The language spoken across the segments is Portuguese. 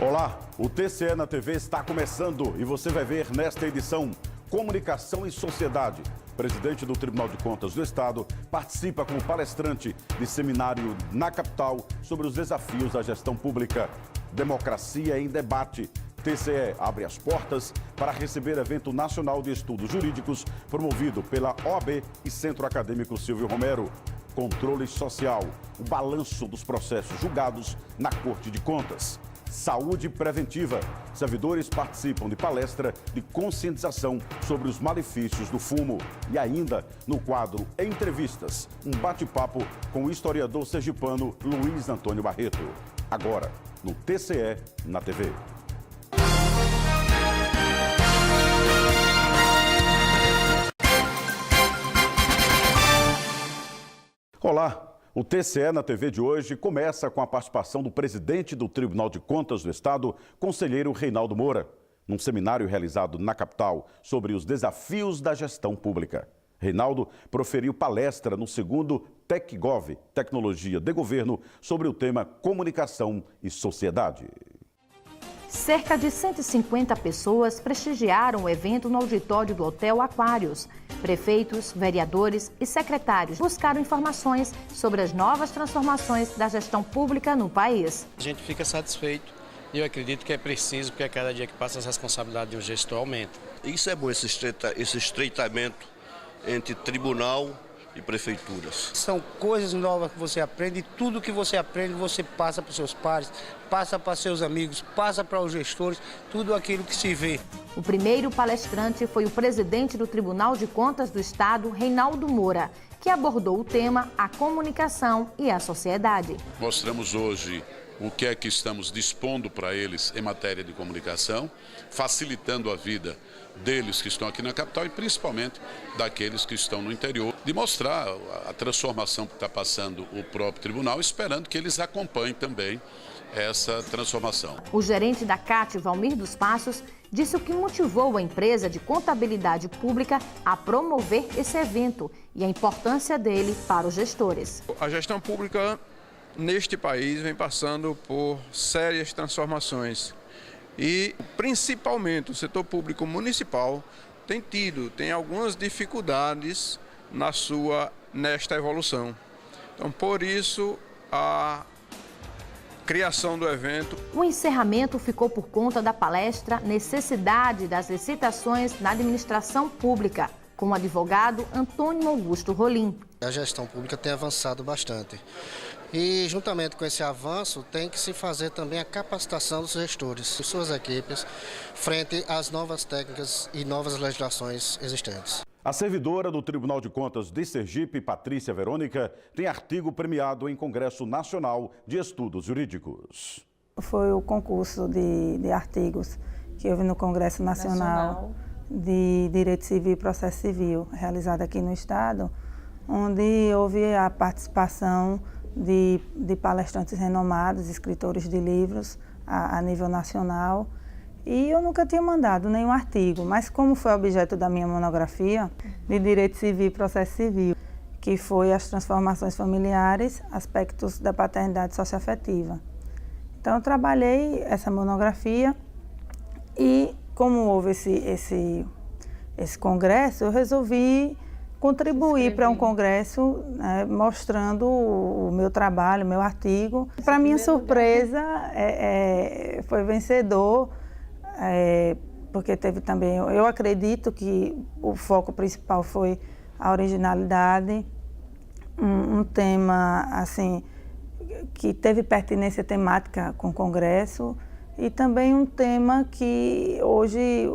Olá, o TCE na TV está começando e você vai ver nesta edição Comunicação e Sociedade. O presidente do Tribunal de Contas do Estado participa como palestrante de seminário na capital sobre os desafios da gestão pública. Democracia em debate. TCE abre as portas para receber evento nacional de estudos jurídicos promovido pela OAB e Centro Acadêmico Silvio Romero. Controle social, o balanço dos processos julgados na Corte de Contas. Saúde preventiva. Servidores participam de palestra de conscientização sobre os malefícios do fumo. E ainda, no quadro Entrevistas, um bate-papo com o historiador sergipano Luiz Antônio Barreto. Agora, no TCE na TV. Olá! O TCE na TV de hoje começa com a participação do presidente do Tribunal de Contas do Estado, conselheiro Reinaldo Moura, num seminário realizado na capital sobre os desafios da gestão pública. Reinaldo proferiu palestra no segundo TecGov, Tecnologia de Governo, sobre o tema Comunicação e Sociedade. Cerca de 150 pessoas prestigiaram o evento no auditório do Hotel Aquários. Prefeitos, vereadores e secretários buscaram informações sobre as novas transformações da gestão pública no país. A gente fica satisfeito e eu acredito que é preciso, porque a cada dia que passa as responsabilidades de um gestor aumentam. Isso é bom, esse estreitamento entre tribunal e prefeituras. São coisas novas que você aprende e tudo que você aprende você passa para os seus pares, passa para seus amigos, passa para os gestores, tudo aquilo que se vê. O primeiro palestrante foi o presidente do Tribunal de Contas do Estado, Reinaldo Moura, que abordou o tema A Comunicação e a Sociedade. Mostramos hoje o que é que estamos dispondo para eles em matéria de comunicação, facilitando a vida deles que estão aqui na capital e principalmente daqueles que estão no interior, de mostrar a transformação que está passando o próprio tribunal, esperando que eles acompanhem também essa transformação. O gerente da CAT, Valmir dos Passos, disse o que motivou a empresa de contabilidade pública a promover esse evento e a importância dele para os gestores. A gestão pública neste país vem passando por sérias transformações e principalmente o setor público municipal tem algumas dificuldades nesta evolução. Então, por isso, a criação do evento. O encerramento ficou por conta da palestra Necessidade das Licitações na Administração Pública, com o advogado Antônio Augusto Rolim. A gestão pública tem avançado bastante. E, juntamente com esse avanço, tem que se fazer também a capacitação dos gestores e suas equipes frente às novas técnicas e novas legislações existentes. A servidora do Tribunal de Contas de Sergipe, Patrícia Verônica, tem artigo premiado em Congresso Nacional de Estudos Jurídicos. Foi o concurso de artigos que houve no Congresso Nacional de Direito Civil e Processo Civil, realizado aqui no Estado, onde houve a participação de palestrantes renomados, escritores de livros a nível nacional. E eu nunca tinha mandado nenhum artigo, mas como foi objeto da minha monografia de Direito Civil e Processo Civil, que foi as transformações familiares, aspectos da paternidade socioafetiva. Então eu trabalhei essa monografia e como houve esse congresso, eu resolvi contribuir para um congresso, né, mostrando o meu trabalho, o meu artigo. Para minha surpresa, foi vencedor, porque teve também, eu acredito que o foco principal foi a originalidade, um tema assim que teve pertinência temática com o congresso e também um tema que hoje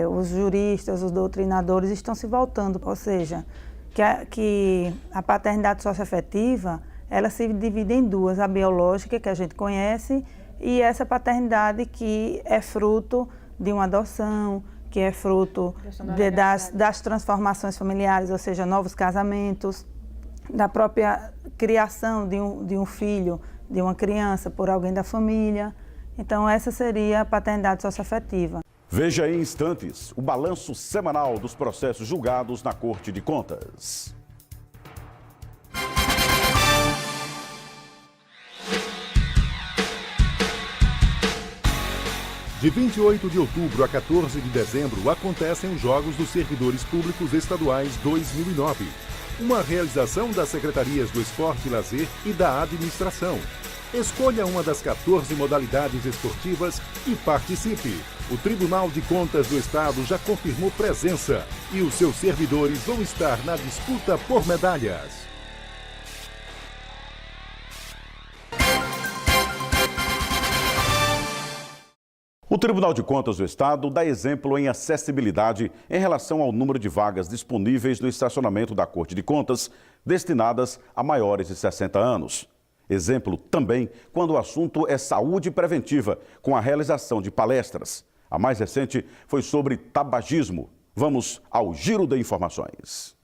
os juristas, os doutrinadores estão se voltando, ou seja, que a paternidade socioafetiva, ela se divide em duas, a biológica, que a gente conhece, e essa paternidade que é fruto de uma adoção, que é fruto das transformações familiares, ou seja, novos casamentos, da própria criação de um filho, de uma criança por alguém da família. Então, essa seria a paternidade socioafetiva. Veja em instantes o balanço semanal dos processos julgados na Corte de Contas. De 28 de outubro a 14 de dezembro acontecem os Jogos dos Servidores Públicos Estaduais 2009. Uma realização das Secretarias do Esporte e Lazer e da Administração. Escolha uma das 14 modalidades esportivas e participe. O Tribunal de Contas do Estado já confirmou presença e os seus servidores vão estar na disputa por medalhas. O Tribunal de Contas do Estado dá exemplo em acessibilidade em relação ao número de vagas disponíveis no estacionamento da Corte de Contas destinadas a maiores de 60 anos. Exemplo também quando o assunto é saúde preventiva, com a realização de palestras. A mais recente foi sobre tabagismo. Vamos ao giro de informações.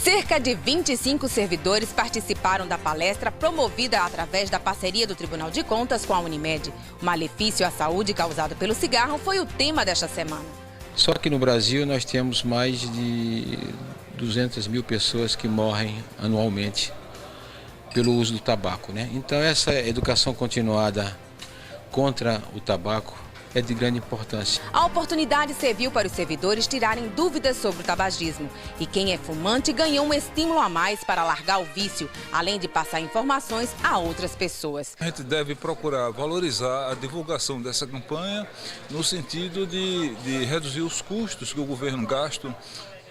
Cerca de 25 servidores participaram da palestra promovida através da parceria do Tribunal de Contas com a Unimed. O malefício à saúde causado pelo cigarro foi o tema desta semana. Só que no Brasil nós temos mais de 200 mil pessoas que morrem anualmente pelo uso do tabaco, né? Então essa educação continuada contra o tabaco é de grande importância. A oportunidade serviu para os servidores tirarem dúvidas sobre o tabagismo. E quem é fumante ganhou um estímulo a mais para largar o vício, além de passar informações a outras pessoas. A gente deve procurar valorizar a divulgação dessa campanha no sentido de reduzir os custos que o governo gasta,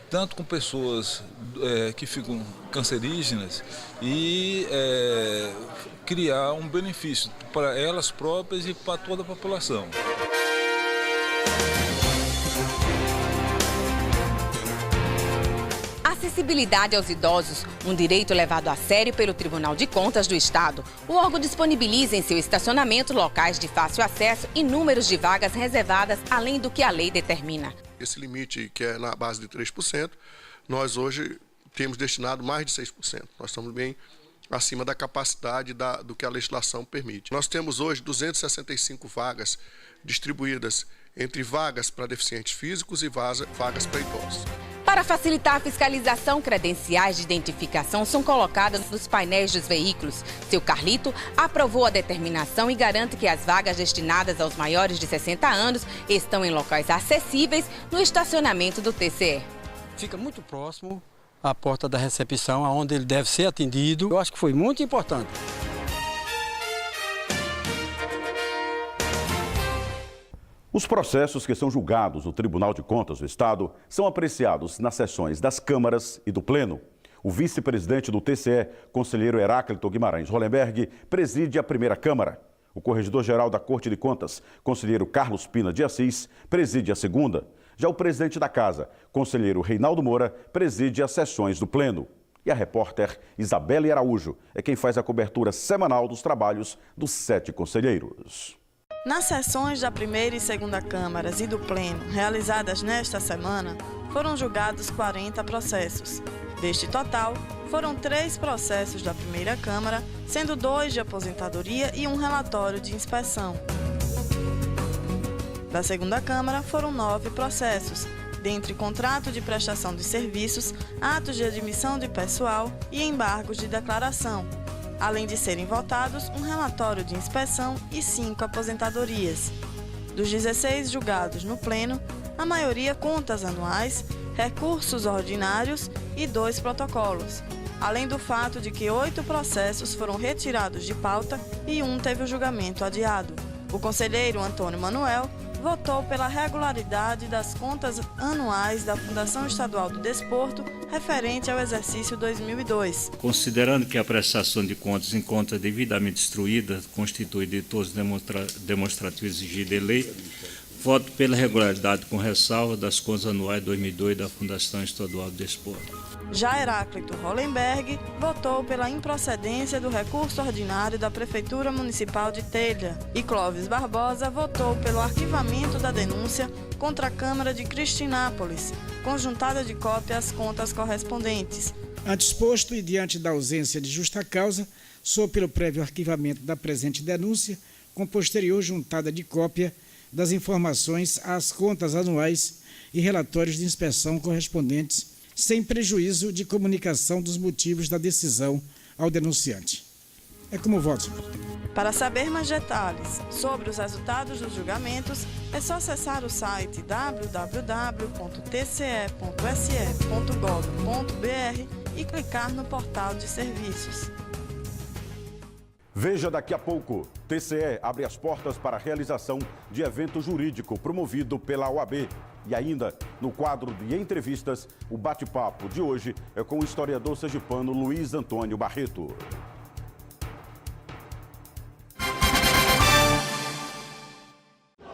tanto com pessoas que ficam cancerígenas e criar um benefício para elas próprias e para toda a população. Acessibilidade aos idosos, um direito levado a sério pelo Tribunal de Contas do Estado. O órgão disponibiliza em seu estacionamento locais de fácil acesso e números de vagas reservadas, além do que a lei determina. Esse limite, que é na base de 3%, nós hoje temos destinado mais de 6%. Nós estamos bem acima da capacidade do que a legislação permite. Nós temos hoje 265 vagas distribuídas entre vagas para deficientes físicos e vagas para idosos. Para facilitar a fiscalização, credenciais de identificação são colocadas nos painéis dos veículos. Seu Carlito aprovou a determinação e garante que as vagas destinadas aos maiores de 60 anos estão em locais acessíveis no estacionamento do TCE. Fica muito próximo à porta da recepção, aonde ele deve ser atendido. Eu acho que foi muito importante. Os processos que são julgados no Tribunal de Contas do Estado são apreciados nas sessões das câmaras e do Pleno. O vice-presidente do TCE, conselheiro Heráclito Guimarães Hollenberg, preside a primeira Câmara. O corregedor-geral da Corte de Contas, conselheiro Carlos Pina de Assis, preside a segunda. Já o presidente da Casa, conselheiro Reinaldo Moura, preside as sessões do Pleno. E a repórter Isabelle Araújo é quem faz a cobertura semanal dos trabalhos dos 7 conselheiros. Nas sessões da primeira e segunda câmaras e do Pleno, realizadas nesta semana, foram julgados 40 processos. Deste total, foram 3 processos da primeira Câmara, sendo 2 de aposentadoria e um relatório de inspeção. Da segunda Câmara, foram 9 processos, dentre contrato de prestação de serviços, atos de admissão de pessoal e embargos de declaração, além de serem votados um relatório de inspeção e 5 aposentadorias. Dos 16 julgados no Pleno, a maioria contas anuais, recursos ordinários e 2 protocolos, além do fato de que 8 processos foram retirados de pauta e um teve o julgamento adiado. O conselheiro Antônio Manuel votou pela regularidade das contas anuais da Fundação Estadual do Desporto referente ao exercício 2002. Considerando que a prestação de contas encontra devidamente instruída, constituída de todos os demonstrativos exigidos em lei, voto pela regularidade com ressalva das contas anuais 2002 da Fundação Estadual do Desporto. Já Heráclito Hollenberg votou pela improcedência do recurso ordinário da Prefeitura Municipal de Telha e Clóvis Barbosa votou pelo arquivamento da denúncia contra a Câmara de Cristinápolis, conjuntada de cópia às contas correspondentes. Ante exposto e diante da ausência de justa causa, sou pelo prévio arquivamento da presente denúncia, com posterior juntada de cópia das informações às contas anuais e relatórios de inspeção correspondentes, sem prejuízo de comunicação dos motivos da decisão ao denunciante. É como votos. Para saber mais detalhes sobre os resultados dos julgamentos, é só acessar o site www.tce.se.gov.br e clicar no portal de serviços. Veja daqui a pouco. TCE abre as portas para a realização de evento jurídico promovido pela OAB. E ainda, no quadro de entrevistas, o bate-papo de hoje é com o historiador sergipano Luiz Antônio Barreto.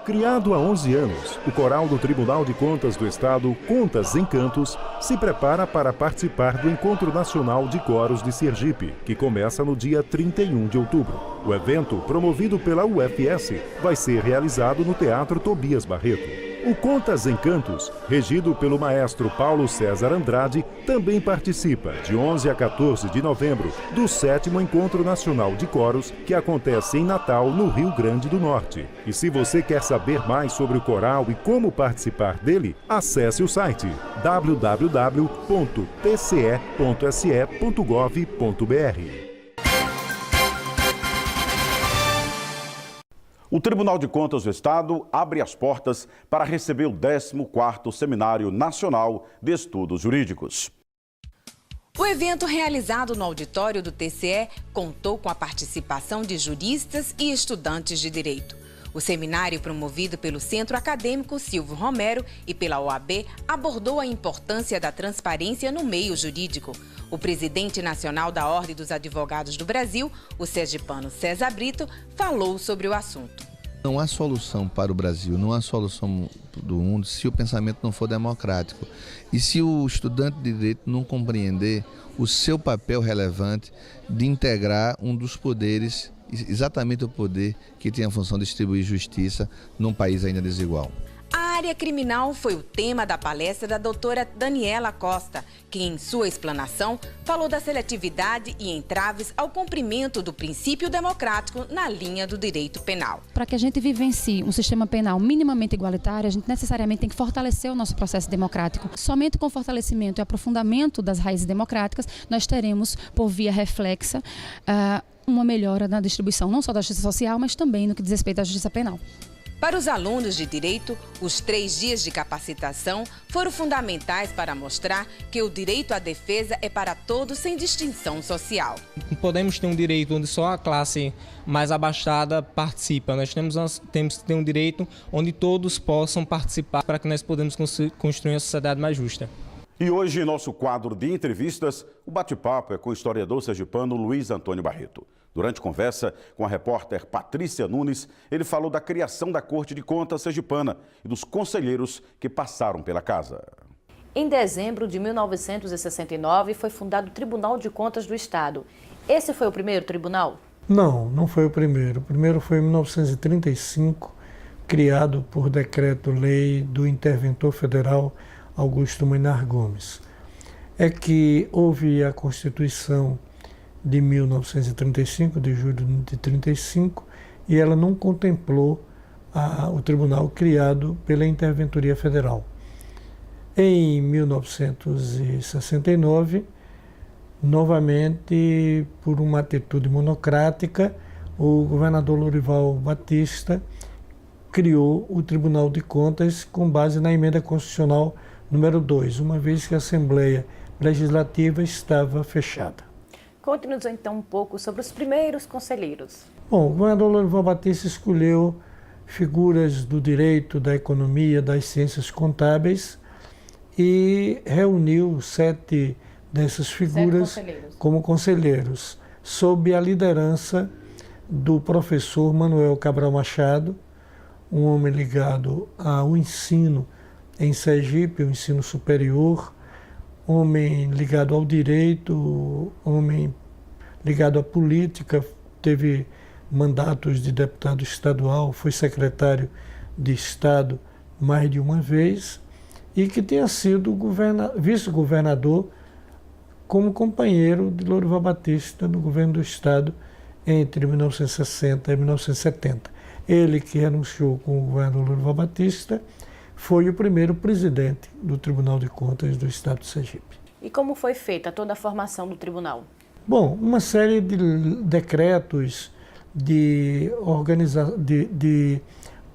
Criado há 11 anos, o coral do Tribunal de Contas do Estado, Contas em Cantos, se prepara para participar do Encontro Nacional de Coros de Sergipe, que começa no dia 31 de outubro. O evento, promovido pela UFS, vai ser realizado no Teatro Tobias Barreto. O Contas em Cantos, regido pelo maestro Paulo César Andrade, também participa, de 11 a 14 de novembro, do 7º Encontro Nacional de Coros, que acontece em Natal, no Rio Grande do Norte. E se você quer saber mais sobre o coral e como participar dele, acesse o site www.tce.se.gov.br. O Tribunal de Contas do Estado abre as portas para receber o 14º Seminário Nacional de Estudos Jurídicos. O evento realizado no auditório do TCE contou com a participação de juristas e estudantes de direito. O seminário, promovido pelo Centro Acadêmico Silvio Romero e pela OAB, abordou a importância da transparência no meio jurídico. O presidente nacional da Ordem dos Advogados do Brasil, o sergipano César Brito, falou sobre o assunto. Não há solução para o Brasil, não há solução do mundo se o pensamento não for democrático. E se o estudante de direito não compreender o seu papel relevante de integrar um dos poderes, exatamente o poder que tem a função de distribuir justiça num país ainda desigual. A área criminal foi o tema da palestra da doutora Daniela Costa, que em sua explanação falou da seletividade e entraves ao cumprimento do princípio democrático na linha do direito penal. Para que a gente vivencie um sistema penal minimamente igualitário, a gente necessariamente tem que fortalecer o nosso processo democrático. Somente com o fortalecimento e aprofundamento das raízes democráticas, nós teremos, por via reflexa, uma melhora na distribuição não só da justiça social, mas também no que diz respeito à justiça penal. Para os alunos de direito, os 3 dias de capacitação foram fundamentais para mostrar que o direito à defesa é para todos sem distinção social. Não podemos ter um direito onde só a classe mais abastada participa. Nós temos que ter um direito onde todos possam participar para que nós podemos construir uma sociedade mais justa. E hoje, em nosso quadro de entrevistas, o bate-papo é com o historiador sergipano Luiz Antônio Barreto. Durante conversa com a repórter Patrícia Nunes, ele falou da criação da Corte de Contas sergipana e dos conselheiros que passaram pela casa. Em dezembro de 1969, foi fundado o Tribunal de Contas do Estado. Esse foi o primeiro tribunal? Não foi o primeiro. O primeiro foi em 1935, criado por decreto-lei do interventor federal Augusto Maynard Gomes. É que houve a Constituição de 1935, de julho de 35, e ela não contemplou o tribunal criado pela Interventoria Federal. Em 1969, novamente, por uma atitude monocrática, o governador Lourival Batista criou o Tribunal de Contas com base na emenda constitucional número 2, uma vez que a Assembleia Legislativa estava fechada. Conte-nos então um pouco sobre os primeiros conselheiros. Bom, o governador Lourival Batista escolheu figuras do direito, da economia, das ciências contábeis e reuniu 7 dessas figuras como conselheiros, sob a liderança do professor Manuel Cabral Machado, um homem ligado ao ensino em Sergipe, o ensino superior, homem ligado ao direito, homem ligado à política, teve mandatos de deputado estadual, foi secretário de Estado mais de uma vez e que tenha sido vice-governador como companheiro de Lourival Batista no governo do Estado entre 1960 e 1970. Ele, que renunciou com o governo Lourival Batista, foi o primeiro presidente do Tribunal de Contas do Estado de Sergipe. E como foi feita toda a formação do tribunal? Bom, uma série de decretos, de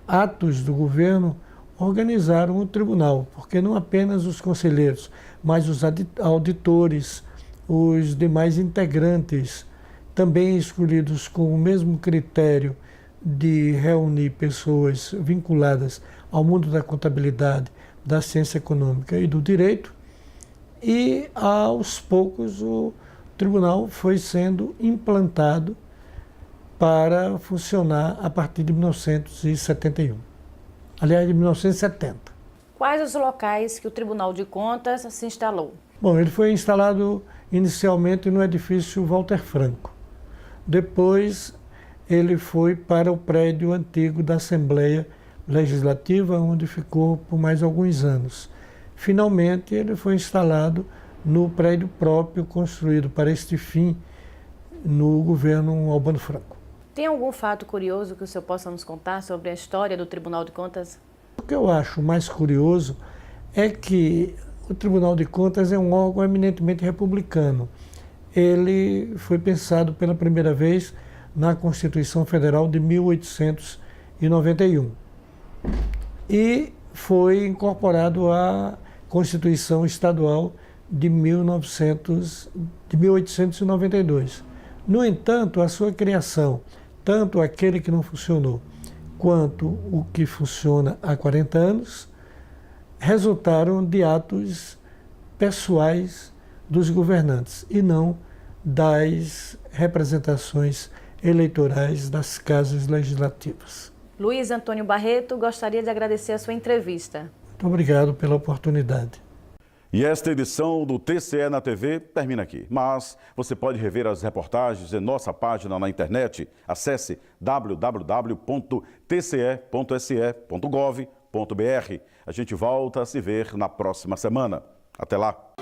atos do governo organizaram o tribunal, porque não apenas os conselheiros, mas os auditores, os demais integrantes, também escolhidos com o mesmo critério de reunir pessoas vinculadas ao mundo da contabilidade, da ciência econômica e do direito, e aos poucos o tribunal foi sendo implantado para funcionar a partir de 1971. Aliás, de 1970. Quais os locais que o Tribunal de Contas se instalou? Bom, ele foi instalado inicialmente no edifício Walter Franco. Depois ele foi para o prédio antigo da Assembleia Legislativa, onde ficou por mais alguns anos. Finalmente, ele foi instalado no prédio próprio construído para este fim no governo Albano Franco. Tem algum fato curioso que o senhor possa nos contar sobre a história do Tribunal de Contas? O que eu acho mais curioso é que o Tribunal de Contas é um órgão eminentemente republicano. Ele foi pensado pela primeira vez na Constituição Federal de 1891 e foi incorporado à Constituição Estadual de 1892. No entanto, a sua criação, tanto aquele que não funcionou quanto o que funciona há 40 anos, resultaram de atos pessoais dos governantes e não das representações eleitorais das casas legislativas. Luiz Antônio Barreto, gostaria de agradecer a sua entrevista. Muito obrigado pela oportunidade. E esta edição do TCE na TV termina aqui. Mas você pode rever as reportagens em nossa página na internet. Acesse www.tce.se.gov.br. A gente volta a se ver na próxima semana. Até lá!